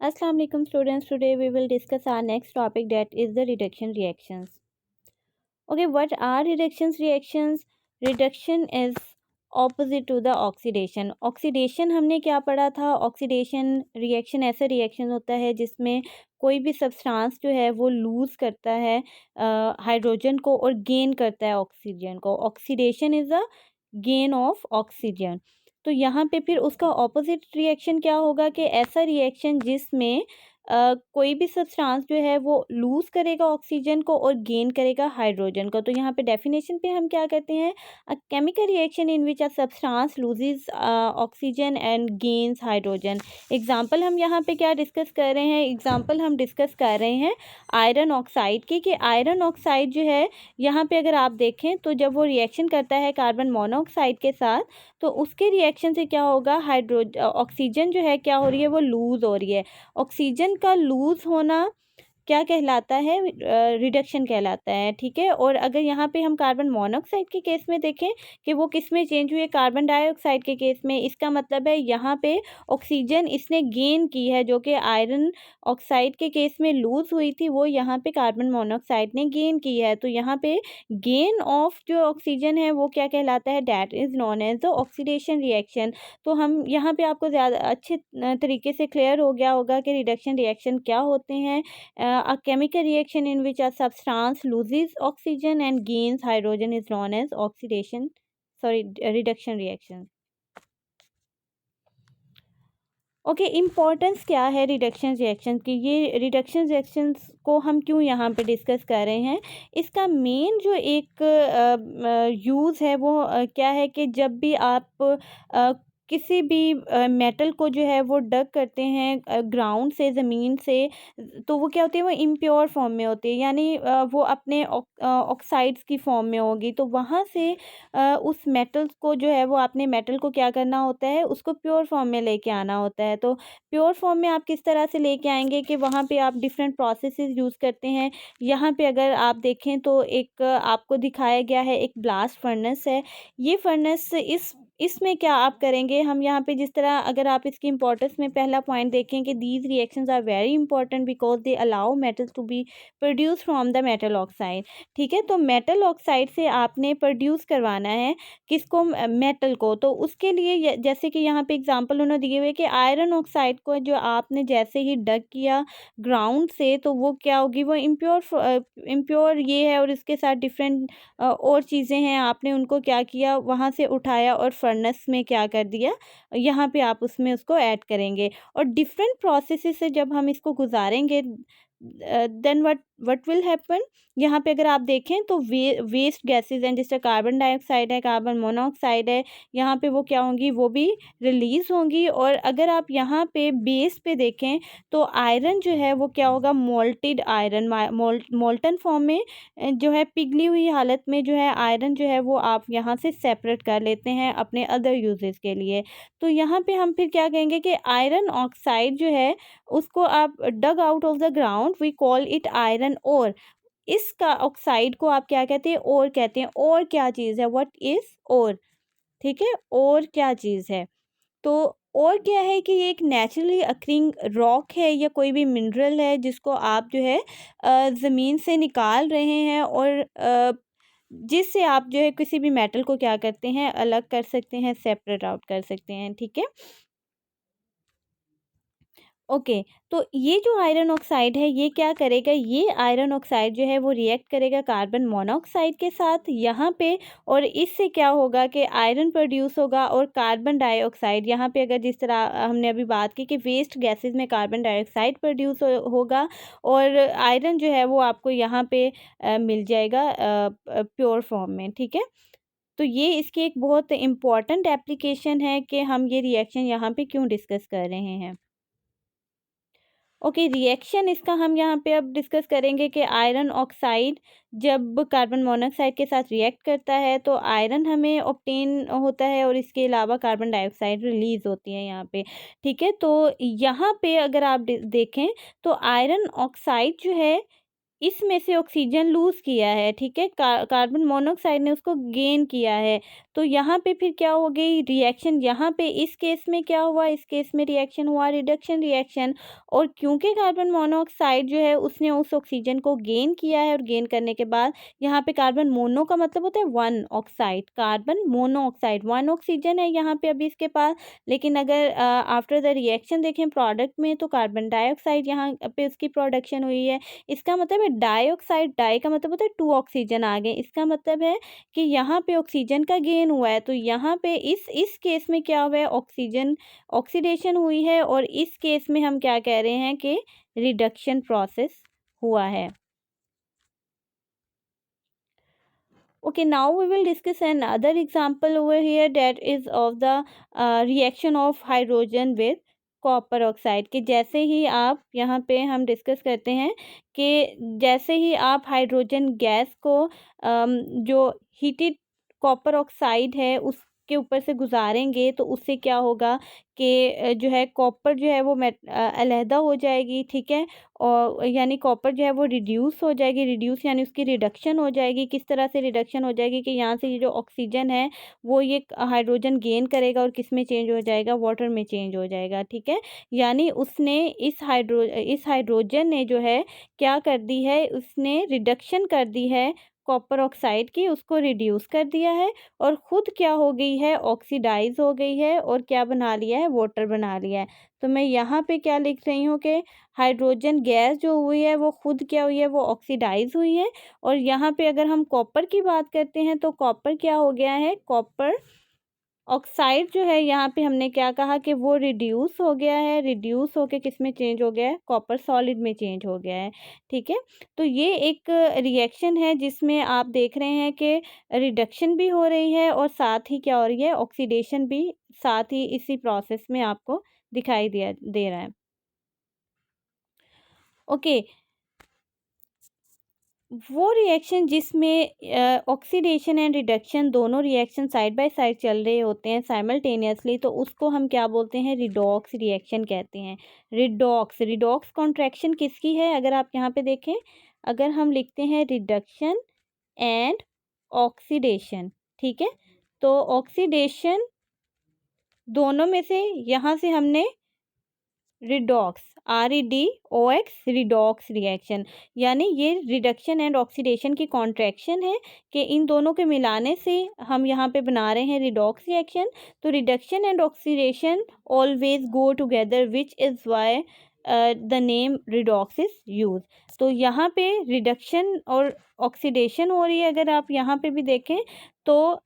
Assalamu alaikum students. Today we will discuss our next topic, that is the reduction reactions. Okay, what are reductions reactions? Reduction is opposite to the oxidation. Oxidation हमने क्या पढ़ा था? Oxidation reaction ऐसा reaction होता है जिसमें कोई भी सब्सटेंस जो है वो लूज़ करता है हाइड्रोजन को और गेन करता है ऑक्सीजन को. Oxidation is a gain of oxygen. तो यहाँ पे फिर उसका ऑपोजिट रिएक्शन क्या होगा कि ऐसा रिएक्शन जिसमें कोई भी सब्सटेंस जो है वो लूज़ करेगा ऑक्सीजन को और गेन करेगा हाइड्रोजन को. तो यहाँ पे डेफिनेशन पे हम क्या करते हैं? A chemical reaction in which a substance loses oxygen and gains hydrogen. Example हम यहाँ पे क्या डिस्कस कर रहे हैं? एग्जांपल हम डिस्कस कर रहे हैं आयरन ऑक्साइड की, कि आयरन ऑक्साइड जो है यहाँ पे अगर आप देखें तो जब वो रिएक्शन करता है कार्बन मोनोऑक्साइड के साथ, तो उसके रिएक्शन से क्या होगा? ऑक्सीजन जो है क्या हो रही है? वो लूज़ हो रही है. ऑक्सीजन का लूज़ होना क्या कहलाता है? रिडक्शन कहलाता है. ठीक है. और अगर यहाँ पे हम कार्बन मोनोऑक्साइड के केस में देखें कि वो किस में चेंज हुई है? कार्बन डाइऑक्साइड के केस में. इसका मतलब है यहाँ पे ऑक्सीजन इसने गेन की है, जो कि आयरन ऑक्साइड के केस में लूज़ हुई थी, वो यहाँ पे कार्बन मोनोऑक्साइड ने गेन की है. तो यहाँ पे गेन ऑफ जो ऑक्सीजन है वो क्या कहलाता है? That is known as the oxidation reaction. तो हम यहाँ पे आपको ज़्यादा अच्छे तरीके से क्लियर हो गया होगा कि रिडक्शन रिएक्शन क्या होते हैं. A chemical reaction in which a substance loses oxygen and gains hydrogen is known as reduction reaction. Okay, importance क्या है रिडक्शन रिएक्शन की? ये रिडक्शन रिएक्शंस को हम क्यों यहाँ पे डिस्कस कर रहे हैं? इसका मेन जो एक यूज़ है वो क्या है कि जब भी आप किसी भी मेटल को जो है वो डग करते हैं ग्राउंड से, ज़मीन से, तो वो क्या होती है? वो इम्प्योर फॉर्म में होती है, यानी वो अपने ऑक्साइड्स की फॉर्म में होगी. तो वहाँ से उस मेटल्स को जो है वो आपने मेटल को क्या करना होता है? उसको प्योर फॉर्म में लेके आना होता है. तो प्योर फॉर्म में आप किस तरह से लेके आएंगे कि वहाँ पे आप डिफरेंट प्रोसेसेस यूज़ करते हैं. यहाँ पे अगर आप देखें तो एक आपको दिखाया गया है, एक ब्लास्ट फर्नेस है. ये फर्नेस इसमें क्या आप करेंगे? हम यहाँ पे जिस तरह, अगर आप इसकी इंपॉर्टेंस में पहला पॉइंट देखें कि these reactions are very important because they allow metals to be produce from the metal oxide. ठीक है. तो मेटल ऑक्साइड से आपने प्रोड्यूस करवाना है किसको? मेटल को. तो उसके लिए जैसे कि यहाँ पे एग्जांपल उन्होंने दिए हुए कि आयरन ऑक्साइड को जो आपने जैसे ही डग किया ग्राउंड से, तो वो क्या होगी? वो इम्प्योर ये है, और इसके साथ डिफरेंट और चीज़ें हैं. आपने उनको क्या किया? वहाँ से उठाया और फर्नेस में क्या कर दिया? यहाँ पे आप उसमें उसको ऐड करेंगे. और डिफरेंट प्रोसेसेस से जब हम इसको गुजारेंगे, देन व्हाट विल हैपन? यहाँ पे अगर आप देखें तो वेस्ट गैसेस हैं, जैसे कार्बन डाइऑक्साइड है, कार्बन मोनोऑक्साइड है, यहाँ पे वो क्या होंगी? वो भी रिलीज़ होंगी. और अगर आप यहाँ पे बेस पे देखें तो आयरन जो है वो क्या होगा? मोल्टेड आयरन, मोल्टन फॉर्म में जो है पिघली हुई हालत में जो है आयरन जो है वो आप यहाँ से सेपरेट कर लेते हैं अपने अदर यूजेस के लिए. तो यहाँ पे हम फिर क्या कहेंगे कि आयरन ऑक्साइड जो है उसको आप dug out of the ground, we call it iron ore. इसका ऑक्साइड को आप क्या कहते हैं? ओर कहते हैं. और क्या चीज़ है? What is ore? ठीक है. और क्या चीज़ है? तो और क्या है कि ये एक नेचुरली अकरिंग रॉक है या कोई भी मिनरल है जिसको आप जो है ज़मीन से निकाल रहे हैं, और जिससे आप जो है किसी भी मेटल को क्या करते हैं? अलग कर सकते हैं, सेपरेट आउट कर सकते हैं. ठीक है. ओके. तो ये जो आयरन ऑक्साइड है ये क्या करेगा? ये आयरन ऑक्साइड जो है वो रिएक्ट करेगा कार्बन मोनोऑक्साइड के साथ यहाँ पे, और इससे क्या होगा कि आयरन प्रोड्यूस होगा और कार्बन डाइऑक्साइड. यहाँ पे अगर जिस तरह हमने अभी बात की कि वेस्ट गैसेस में कार्बन डाइऑक्साइड प्रोड्यूस होगा, और आयरन जो है वो आपको यहाँ पे मिल जाएगा प्योर फॉर्म में. ठीक है. तो ये इसकी एक बहुत इम्पॉर्टेंट एप्लीकेशन है कि हम ये रिएक्शन यहाँ पे क्यों डिस्कस कर रहे हैं. ओके, रिएक्शन इसका हम यहाँ पे अब डिस्कस करेंगे कि आयरन ऑक्साइड जब कार्बन मोनोऑक्साइड के साथ रिएक्ट करता है तो आयरन हमें ऑब्टेन होता है, और इसके अलावा कार्बन डाइऑक्साइड रिलीज़ होती है यहाँ पे. ठीक है. तो यहाँ पे अगर आप देखें तो आयरन ऑक्साइड जो है इसमें से ऑक्सीजन लूज़ किया है, ठीक है, कार्बन मोनोऑक्साइड ने उसको गेन किया है। तो यहाँ पे फिर क्या हो गई रिएक्शन, यहाँ पे इस केस में क्या हुआ, इस केस में रिएक्शन हुआ रिडक्शन रिएक्शन। और क्योंकि कार्बन मोनोऑक्साइड जो है उसने उस ऑक्सीजन को गेन किया है, और गेन करने के बाद यहाँ पे कार्बन मोनो का मतलब होता है one oxide, carbon monoxide one oxygen है यहाँ पे अभी इसके पास। लेकिन अगर आफ्टर द रिएक्शन देखें प्रोडक्ट में, तो कार्बन डाइऑक्साइड यहाँ पे उसकी प्रोडक्शन हुई है। इसका मतलब है डाइऑक्साइड, डाई का मतलब होता है टू ऑक्सीजन आ गए, इसका मतलब है कि यहाँ पे ऑक्सीजन का गेन हुआ है। तो यहाँ पे इस केस में क्या हुआ है, ऑक्सीजन ऑक्सीडेशन हुई है, और इस केस में हम क्या कह रहे हैं कि रिडक्शन प्रोसेस हुआ है। Okay, now we will discuss another example over here, that is of the reaction of hydrogen with copper oxide. कि जैसे ही आप यहाँ पे हम डिस्कस करते हैं कि जैसे ही आप हाइड्रोजन गैस को जो हीटेड कॉपर ऑक्साइड है उसके ऊपर से गुजारेंगे, तो उससे क्या होगा कि जो है कॉपर जो है वो अलहदा हो जाएगी, ठीक है। और यानी कॉपर जो है वो रिड्यूस हो जाएगी, रिड्यूस यानी उसकी रिडक्शन हो जाएगी। किस तरह से रिडक्शन हो जाएगी कि यहाँ से ये जो ऑक्सीजन है वो ये हाइड्रोजन गेन करेगा और किस में चेंज हो जाएगा, वाटर में चेंज हो जाएगा, ठीक है। यानी उसने इस हाइड्रोजन ने जो है क्या कर दी है, उसने रिडक्शन कर दी है कॉपर ऑक्साइड की, उसको रिड्यूस कर दिया है, और ख़ुद क्या हो गई है, ऑक्सीडाइज हो गई है, और क्या बना लिया है, वाटर बना लिया है। तो मैं यहाँ पे क्या लिख रही हूँ कि हाइड्रोजन गैस जो हुई है वो खुद क्या हुई है, वो ऑक्सीडाइज हुई है। और यहाँ पे अगर हम कॉपर की बात करते हैं तो कॉपर क्या हो गया है, कॉपर ऑक्साइड जो है यहाँ पे हमने क्या कहा कि वो रिड्यूस हो गया है, रिड्यूस होके किस में चेंज हो गया है, कॉपर सॉलिड में चेंज हो गया है, ठीक है। तो ये एक रिएक्शन है जिसमें आप देख रहे हैं कि रिडक्शन भी हो रही है और साथ ही क्या हो रही है, ऑक्सीडेशन भी साथ ही इसी प्रोसेस में आपको दिखाई दे रहा है। ओके, वो रिएक्शन जिसमें ऑक्सीडेशन एंड रिडक्शन दोनों रिएक्शन साइड बाय साइड चल रहे होते हैं साइमल्टेनियसली, तो उसको हम क्या बोलते हैं, रिडॉक्स रिएक्शन कहते हैं। रिडॉक्स, रिडॉक्स कॉन्ट्रैक्शन किसकी है, अगर आप यहाँ पे देखें, अगर हम लिखते हैं रिडक्शन एंड ऑक्सीडेशन, ठीक है, तो ऑक्सीडेशन दोनों में से यहाँ से हमने रिडॉक्स, REDOX, रिडॉक्स रिएक्शन, यानी ये रिडक्शन एंड ऑक्सीडेशन की कॉन्ट्रैक्शन है कि इन दोनों के मिलाने से हम यहाँ पे बना रहे हैं रिडॉक्स रिएक्शन। तो reduction and oxidation always go together, which is why the name redox is use. तो यहाँ पे रिडक्शन और ऑक्सीडेशन हो रही है, अगर आप यहाँ पे भी देखें तो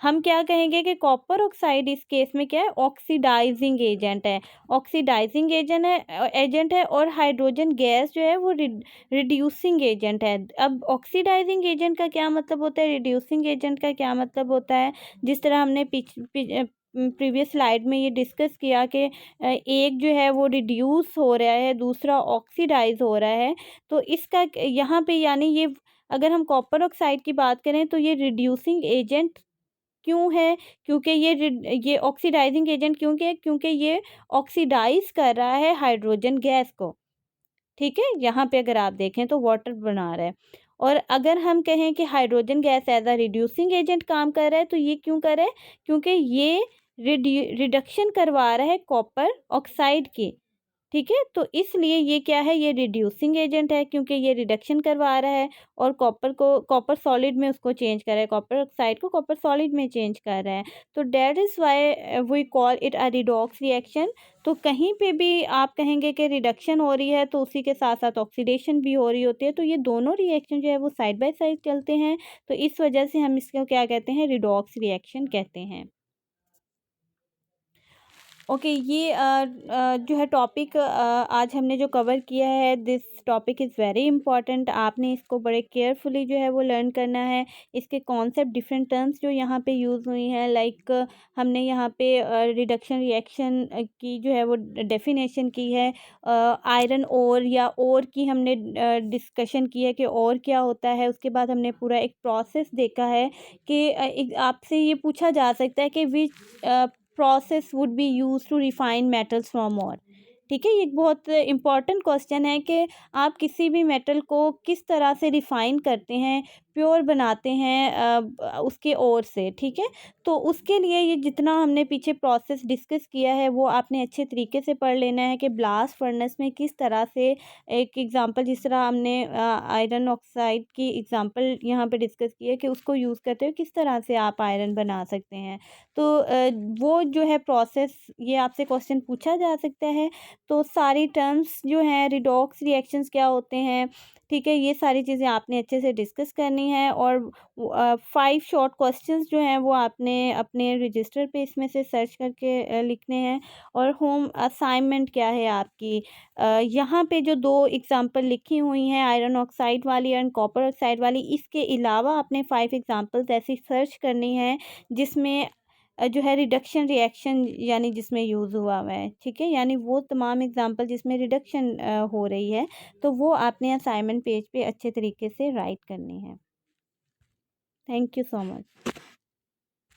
हम क्या कहेंगे कि कॉपर ऑक्साइड इस केस में क्या है, ऑक्सीडाइजिंग एजेंट है, ऑक्सीडाइजिंग एजेंट है, और हाइड्रोजन गैस जो है वो रिड्यूसिंग एजेंट है। अब ऑक्सीडाइजिंग एजेंट का क्या मतलब होता है, रिड्यूसिंग एजेंट का क्या मतलब होता है, जिस तरह हमने प्रीवियस स्लाइड में ये डिस्कस किया कि एक जो है वो रिड्यूस हो रहा है, दूसरा ऑक्सीडाइज हो रहा है। तो इसका यहाँ पे यानी ये अगर हम कॉपर ऑक्साइड की बात करें तो ये रिड्यूसिंग एजेंट क्यों है, क्योंकि ये ऑक्सीडाइजिंग एजेंट क्योंकि है, क्योंकि ये ऑक्सीडाइज कर रहा है हाइड्रोजन गैस को, ठीक है। यहाँ पे अगर आप देखें तो वाटर बना रहा है। और अगर हम कहें कि hydrogen gas as a reducing agent काम कर रहा है, तो ये क्यों कर रहा है, क्योंकि ये रिडक्शन करवा रहा है कॉपर ऑक्साइड की, ठीक है। तो इसलिए ये क्या है, ये रिड्यूसिंग एजेंट है क्योंकि ये रिडक्शन करवा रहा है, और कॉपर सॉलिड में उसको चेंज कर रहा है, कॉपर ऑक्साइड को कॉपर सॉलिड में चेंज कर रहा है। तो that is why we call it a redox reaction. तो कहीं पे भी आप कहेंगे कि रिडक्शन हो रही है तो उसी के साथ साथ ऑक्सीडेशन भी हो रही होती है, तो ये दोनों रिएक्शन जो है वो साइड बाय साइड चलते हैं। तो इस वजह से हम इसको क्या कहते हैं, रिडॉक्स रिएक्शन कहते हैं। ओके, ये जो है टॉपिक आज हमने जो कवर किया है, this topic is very important. आपने इसको बड़े केयरफुली जो है वो लर्न करना है। इसके कॉन्सेप्ट, डिफरेंट टर्म्स जो यहाँ पे यूज़ हुई हैं, लाइक हमने यहाँ पे रिडक्शन रिएक्शन की जो है वो डेफिनेशन की है, आयरन ओर या ओर की हमने डिस्कशन की है कि और क्या होता है। उसके बाद हमने पूरा एक प्रोसेस देखा है कि आपसे ये पूछा जा सकता है कि विच process would be used to refine metals from ore, ठीक है, ये एक बहुत इम्पॉर्टेंट क्वेश्चन है कि आप किसी भी मेटल को किस तरह से रिफ़ाइन करते हैं, प्योर बनाते हैं उसके ओर से, ठीक है? तो उसके लिए ये जितना हमने पीछे प्रोसेस डिस्कस किया है, वो आपने अच्छे तरीके से पढ़ लेना है कि ब्लास्ट फर्नेस में किस तरह से एक एग्ज़ाम्पल जिस तरह हमने आयरन ऑक्साइड की एग्ज़ाम्पल यहाँ पे डिस्कस की है कि उसको यूज़ करते हुए किस तरह से आप आयरन बना सकते हैं। तो वो जो है प्रोसेस ये आपसे क्वेश्चन पूछा जा सकता है। तो सारी टर्म्स जो हैं रिडॉक्स रिएक्शंस क्या होते हैं, ठीक है, ये सारी चीज़ें आपने अच्छे से डिस्कस करनी है और 5 शॉर्ट क्वेश्चंस जो हैं वो आपने अपने रजिस्टर पे इसमें से सर्च करके लिखने हैं। और होम असाइनमेंट क्या है आपकी, यहाँ पे जो 2 एग्ज़ाम्पल लिखी हुई हैं आयरन ऑक्साइड वाली एंड कॉपर ऑक्साइड वाली, इसके अलावा आपने 5 एग्ज़ाम्पल्स ऐसी सर्च करनी है जिसमें जो है रिडक्शन रिएक्शन यानी जिसमें यूज़ हुआ हुआ है, ठीक है? यानी वो तमाम एग्ज़ाम्पल जिसमें रिडक्शन हो रही है, तो वो आपने असाइनमेंट पेज पे अच्छे तरीके से राइट करनी है। Thank you so much.